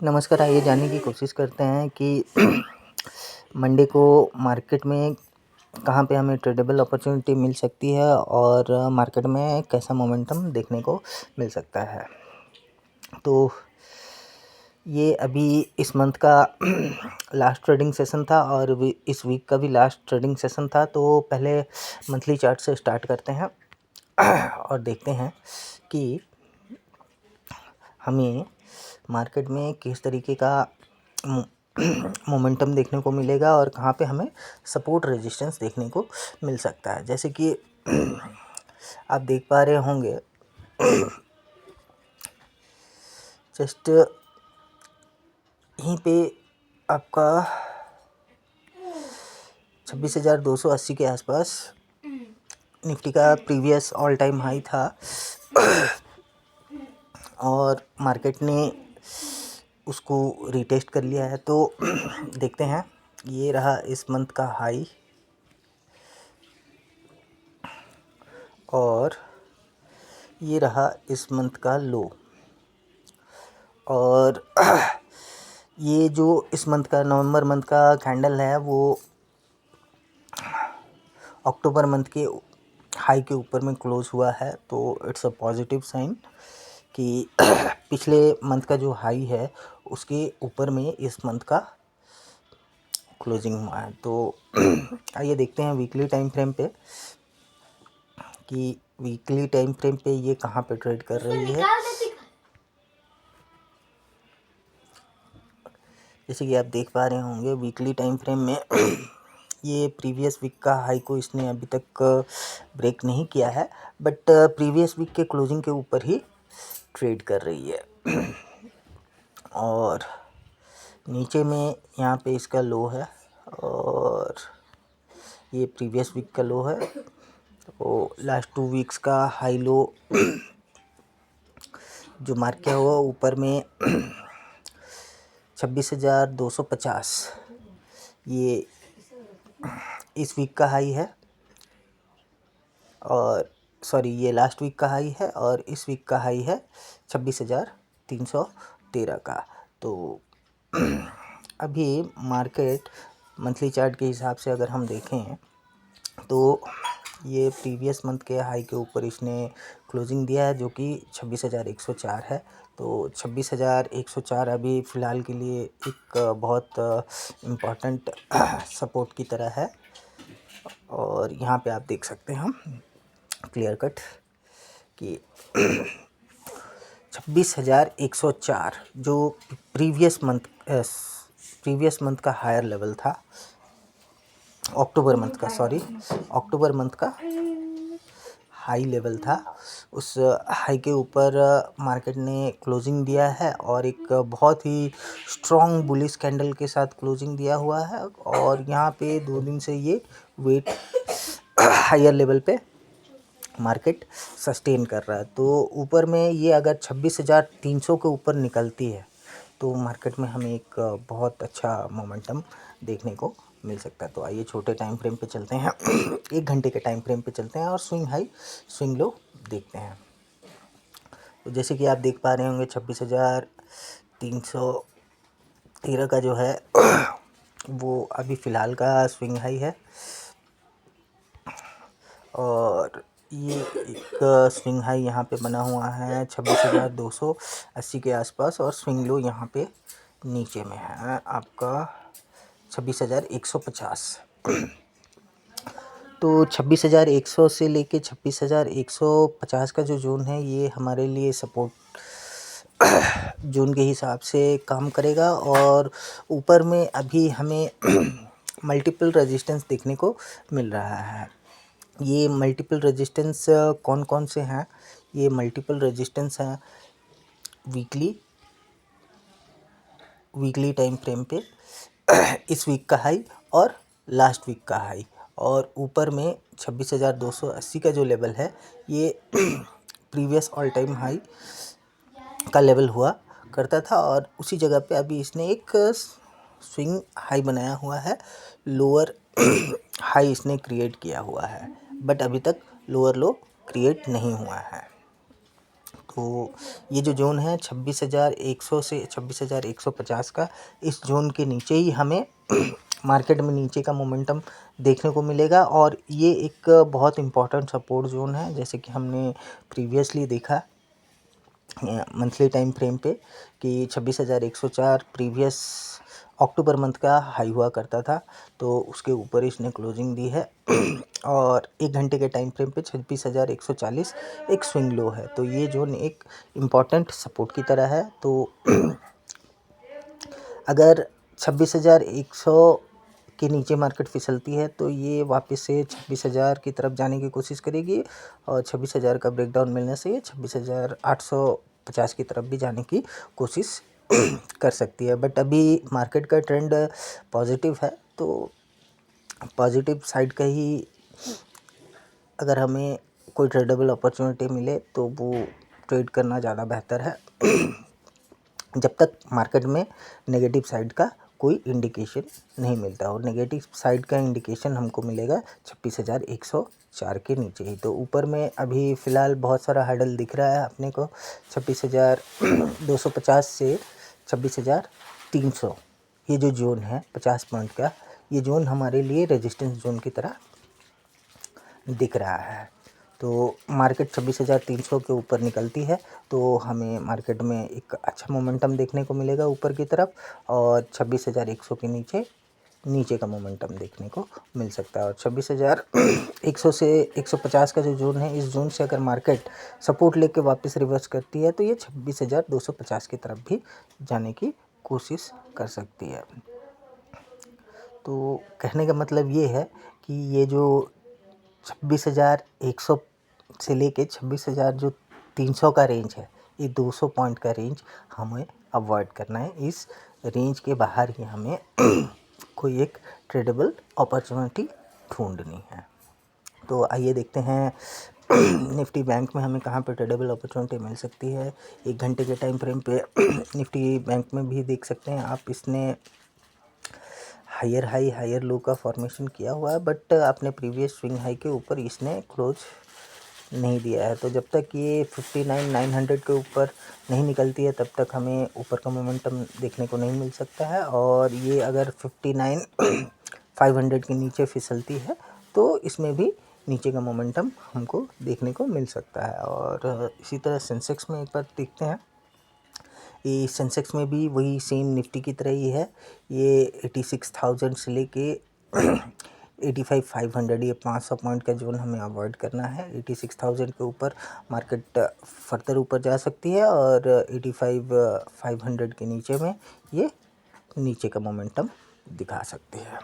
नमस्कार। आइए जानने की कोशिश करते हैं कि मंडे को मार्केट में कहाँ पे हमें ट्रेडेबल अपॉर्चुनिटी मिल सकती है और मार्केट में कैसा मोमेंटम देखने को मिल सकता है। तो ये अभी इस मंथ का लास्ट ट्रेडिंग सेशन था और इस वीक का भी लास्ट ट्रेडिंग सेशन था। तो पहले मंथली चार्ट से स्टार्ट करते हैं और देखते हैं कि हमें मार्केट में किस तरीके का मोमेंटम देखने को मिलेगा और कहाँ पे हमें सपोर्ट रेजिस्टेंस देखने को मिल सकता है। जैसे कि आप देख पा रहे होंगे, जस्ट यहीं पे आपका 26,280 के आसपास निफ्टी का प्रीवियस ऑल टाइम हाई था और मार्केट ने उसको रीटेस्ट कर लिया है। तो देखते हैं, ये रहा इस मंथ का हाई और ये रहा इस मंथ का लो। और ये जो इस मंथ का नवंबर मंथ का कैंडल है वो अक्टूबर मंथ के हाई के ऊपर में क्लोज हुआ है। तो इट्स अ पॉजिटिव साइन कि पिछले मंथ का जो हाई है उसके ऊपर में इस मंथ का क्लोजिंग हुआ है। तो आइए देखते हैं वीकली टाइम फ्रेम पे कि वीकली टाइम फ्रेम पे ये कहाँ पे ट्रेड कर रही है। जैसे कि आप देख पा रहे होंगे वीकली टाइम फ्रेम में ये प्रीवियस वीक का हाई को इसने अभी तक ब्रेक नहीं किया है, बट प्रीवियस वीक के क्लोजिंग के ऊपर ही ट्रेड कर रही है। और नीचे में यहाँ पे इसका लो है और ये प्रीवियस वीक का लो है। तो लास्ट 2 वीक्स का हाई लो जो मार्क किया हुआ ऊपर में 26,250 ये इस वीक का हाई है और ये लास्ट वीक का हाई है और इस वीक का हाई है 26,313 का। तो अभी मार्केट मंथली चार्ट के हिसाब से अगर हम देखें तो ये प्रीवियस मंथ के हाई के ऊपर इसने क्लोजिंग दिया है जो कि 26,104 है। तो 26,104 अभी फ़िलहाल के लिए एक बहुत इम्पॉर्टेंट सपोर्ट की तरह है। और यहाँ पे आप देख सकते हैं हम क्लियर कट कि 26,104 जो प्रीवियस मंथ का हायर लेवल था, अक्टूबर मंथ का हाई लेवल था, उस हाई के ऊपर मार्केट ने क्लोजिंग दिया है और एक बहुत ही स्ट्रॉन्ग बुलिश कैंडल के साथ क्लोजिंग दिया हुआ है। और यहाँ पे 2 दिन से ये वेट हायर लेवल पे मार्केट सस्टेन कर रहा है। तो ऊपर में ये अगर 26,300 के ऊपर निकलती है तो मार्केट में हमें एक बहुत अच्छा मोमेंटम देखने को मिल सकता है। तो आइए छोटे टाइम फ्रेम पे चलते हैं 1 घंटे के टाइम फ्रेम पे चलते हैं और स्विंग हाई स्विंग लो देखते हैं। तो जैसे कि आप देख पा रहे होंगे 26,313 का जो है वो अभी फ़िलहाल का स्विंग हाई है और ये एक स्विंग हाई यहाँ पे बना हुआ है 26,280 के आसपास और स्विंग लो यहाँ पे नीचे में है आपका 26,150। तो 26,100 से लेके 26,150 का जो जोन है ये हमारे लिए सपोर्ट जोन के हिसाब से काम करेगा। और ऊपर में अभी हमें मल्टीपल रेजिस्टेंस देखने को मिल रहा है। ये मल्टीपल रेजिस्टेंस कौन कौन से हैं? ये मल्टीपल रेजिस्टेंस हैं वीकली टाइम फ्रेम पे इस वीक का हाई और लास्ट वीक का हाई। और ऊपर में 26,280 का जो लेवल है ये प्रीवियस ऑल टाइम हाई का लेवल हुआ करता था और उसी जगह पे अभी इसने एक स्विंग हाई बनाया हुआ है। लोअर हाई इसने क्रिएट किया हुआ है बट अभी तक लोअर लो क्रिएट नहीं हुआ है। तो ये जो जोन है 26,100 से 26,150 का, इस जोन के नीचे ही हमें मार्केट में नीचे का मोमेंटम देखने को मिलेगा। और ये एक बहुत इम्पोर्टेंट सपोर्ट जोन है, जैसे कि हमने प्रीवियसली देखा मंथली टाइम फ्रेम पे कि 26,104 प्रीवियस अक्टूबर मंथ का हाई हुआ करता था, तो उसके ऊपर इसने क्लोजिंग दी है। और 1 घंटे के टाइम फ्रेम पे 26,140 एक स्विंग लो है, तो ये जोन एक इम्पॉर्टेंट सपोर्ट की तरह है। तो अगर 26,100 के नीचे मार्केट फिसलती है तो ये वापस से 26,000 की तरफ जाने की कोशिश करेगी, और 26,000 का ब्रेकडाउन मिलने से ये 26,850 की तरफ भी जाने की कोशिश कर सकती है। बट अभी मार्केट का ट्रेंड पॉजिटिव है, तो पॉजिटिव साइड का ही अगर हमें कोई ट्रेडेबल अपॉर्चुनिटी मिले तो वो ट्रेड करना ज़्यादा बेहतर है, जब तक मार्केट में नेगेटिव साइड का कोई इंडिकेशन नहीं मिलता। और नेगेटिव साइड का इंडिकेशन हमको मिलेगा 26,104 के नीचे ही। तो ऊपर में अभी फ़िलहाल बहुत सारा हर्डल दिख रहा है अपने को, 26,250 से 26,300 ये जो जोन है 50 पॉइंट का, ये जोन हमारे लिए रेजिस्टेंस जोन की तरह दिख रहा है। तो मार्केट 26,300 के ऊपर निकलती है तो हमें मार्केट में एक अच्छा मोमेंटम देखने को मिलेगा ऊपर की तरफ, और 26,100 के नीचे का मोमेंटम देखने को मिल सकता है। और 26,100 से 150 का जो जोन है, इस जोन से अगर मार्केट सपोर्ट लेके वापस रिवर्स करती है तो ये 26,250 की तरफ भी जाने की कोशिश कर सकती है। तो कहने का मतलब ये है कि ये जो 26,100 से लेके 26,300 का रेंज है, ये 200 पॉइंट का रेंज हमें अवॉइड करना है। इस रेंज के बाहर ही हमें कोई एक ट्रेडेबल अपॉर्चुनिटी ढूंढनी है। तो आइए देखते हैं निफ्टी बैंक में हमें कहाँ पे ट्रेडेबल अपॉर्चुनिटी मिल सकती है। 1 घंटे के टाइम फ्रेम पे निफ्टी बैंक में भी देख सकते हैं आप, इसने हायर हाई हायर लो का फॉर्मेशन किया हुआ है, बट अपने प्रीवियस स्विंग हाई के ऊपर इसने क्लोज नहीं दिया है। तो जब तक ये 59,900 के ऊपर नहीं निकलती है तब तक हमें ऊपर का मोमेंटम देखने को नहीं मिल सकता है। और ये अगर 59,500 के नीचे फिसलती है तो इसमें भी नीचे का मोमेंटम हमको देखने को मिल सकता है। और इसी तरह सेंसेक्स में एक बार देखते हैं, ये सेंसेक्स में भी वही सेम निफ्टी की तरह ही है। ये 86,000 से लेके 85,500, ये 500 पॉइंट का जोन हमें अवॉइड करना है। 86,000 के ऊपर मार्केट फर्दर ऊपर जा सकती है, और 85,500 के नीचे में ये नीचे का मोमेंटम दिखा सकती है।